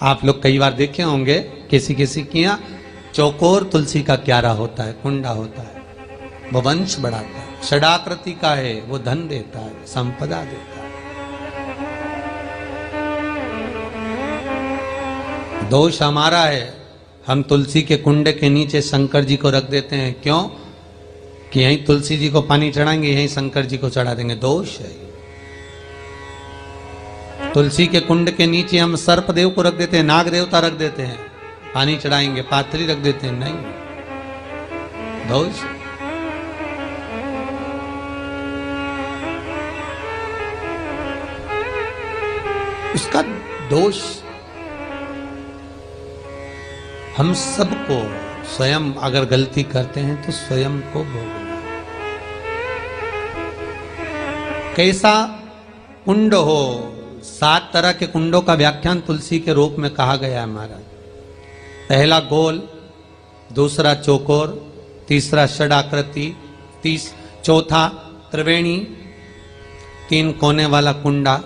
आप लोग कई बार देखे होंगे किसी किसी के यहाँ चौकोर तुलसी का क्यारा होता है, कुंडा होता है, वो वंश बढ़ाता है। षडाकृति का है, वो धन देता है, संपदा देता है। दोष हमारा है, हम तुलसी के कुंडे के नीचे शंकर जी को रख देते हैं। क्यों? कि यहीं तुलसी जी को पानी चढ़ाएंगे, यहीं शंकर जी को चढ़ा देंगे। दोष है। तुलसी के कुंड के नीचे हम सर्पदेव को रख देते हैं, नाग देवता रख देते हैं, पानी चढ़ाएंगे, पाथरी रख देते हैं। नहीं, दोष। उसका दोष हम सबको स्वयं अगर गलती करते हैं तो स्वयं को भोगना। कैसा कुंड हो, 7 तरह के कुंडों का व्याख्यान तुलसी के रूप में कहा गया है महाराज। पहला गोल, दूसरा चौकोर, तीसरा षडाकृति, चौथा त्रिवेणी, 3 कोने वाला कुंडा।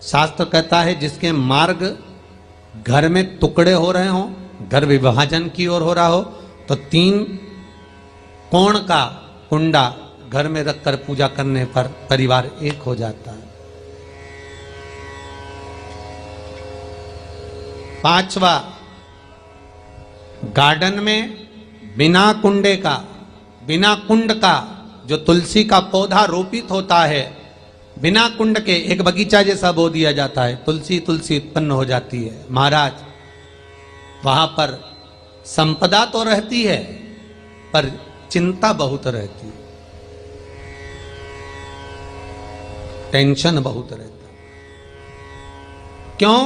शास्त्र कहता है जिसके मार्ग घर में टुकड़े हो रहे हों, घर विभाजन की ओर हो रहा हो, तो 3 कोण का कुंडा घर में रखकर पूजा करने पर परिवार एक हो जाता है। 5वां, गार्डन में बिना कुंडे का, बिना कुंड का जो तुलसी का पौधा रोपित होता है, बिना कुंड के एक बगीचा जैसा बो दिया जाता है, तुलसी तुलसी उत्पन्न हो जाती है। महाराज, वहां पर संपदा तो रहती है पर चिंता बहुत रहती है, टेंशन बहुत रहता है। क्यों?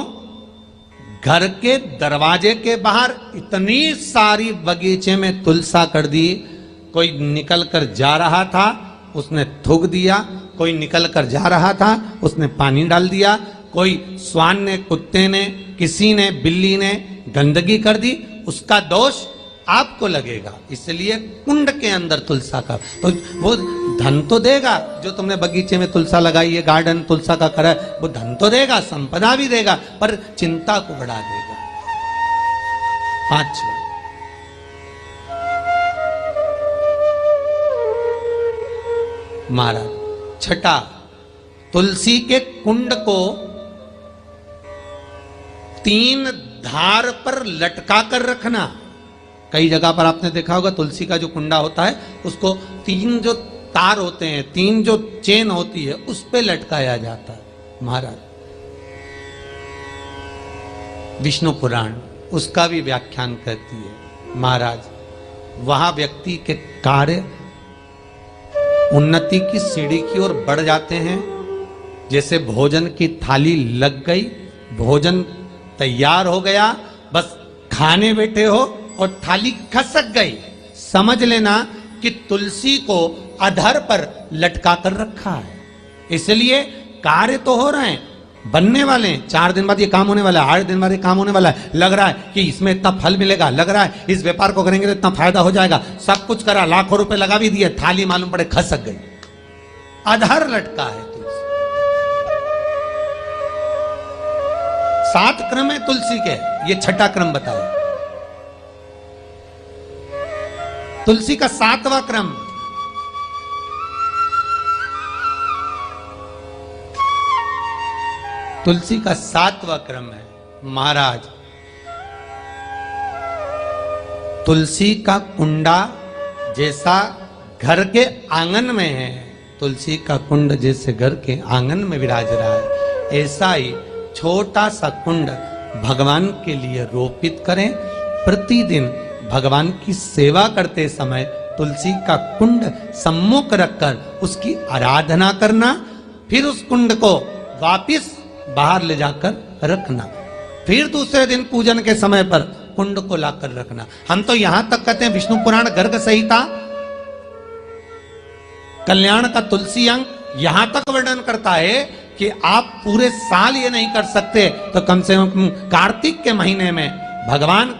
घर के दरवाजे के बाहर इतनी सारी बगीचे में तुलसा कर दी। कोई निकल कर जा रहा था, उसने थूक दिया। कोई निकल कर जा रहा था, उसने पानी डाल दिया। कोई श्वान ने, कुत्ते ने, किसी ने, बिल्ली ने गंदगी कर दी, उसका दोष आपको लगेगा। इसलिए कुंड के अंदर तुलसा का, तो वो धन तो देगा। जो तुमने बगीचे में तुलसा लगाई है, गार्डन तुलसा का करा, वो धन तो देगा, संपदा भी देगा, पर चिंता को बढ़ा देगा। 5वां, महाराज 6, तुलसी के कुंड को 3 धार पर लटका कर रखना। कई जगह पर आपने देखा होगा तुलसी का जो कुंडा होता है उसको 3 जो तार होते हैं, 3 जो चेन होती है, उस पे लटकाया जाता है। महाराज, विष्णु पुराण उसका भी व्याख्यान करती है। महाराज, वहां व्यक्ति के कार्य उन्नति की सीढ़ी की ओर बढ़ जाते हैं। जैसे भोजन की थाली लग गई, भोजन तैयार हो गया, बस खाने बैठे हो और थाली खसक गई, समझ लेना कि तुलसी को अधर पर लटका कर रखा है। इसलिए कार्य तो हो रहे हैं, बनने वाले हैं। 4 दिन बाद ये काम होने वाला है, 8 दिन बाद ये काम होने वाला है। लग रहा है कि इसमें इतना फल मिलेगा, लग रहा है इस व्यापार को करेंगे तो इतना फायदा हो जाएगा। सब कुछ करा, लाखों रुपए लगा भी दिए, थाली मालूम पड़े खसक गई। अधर लटका है तुलसी। 7 क्रम है तुलसी के, ये 6ठा क्रम बताया। तुलसी का 7वां क्रम, तुलसी का 7वां क्रम है। महाराज, तुलसी का कुंडा जैसा घर के आंगन में है, तुलसी का कुंड जैसे घर के आंगन में विराज रहा है, ऐसा ही छोटा सा कुंड भगवान के लिए रोपित करें। प्रतिदिन भगवान की सेवा करते समय तुलसी का कुंड सम्मुख रखकर उसकी आराधना करना, फिर उस कुंड को वापिस बाहर ले जाकर रखना, फिर दूसरे दिन पूजन के समय पर कुंड को लाकर रखना। हम तो यहां तक कहते हैं, विष्णु पुराण गर्ग संहिता कल्याण का तुलसी अंग यहां तक वर्णन करता है कि आप पूरे साल ये नहीं कर सकते तो कम से कम कार्तिक के महीने में भगवान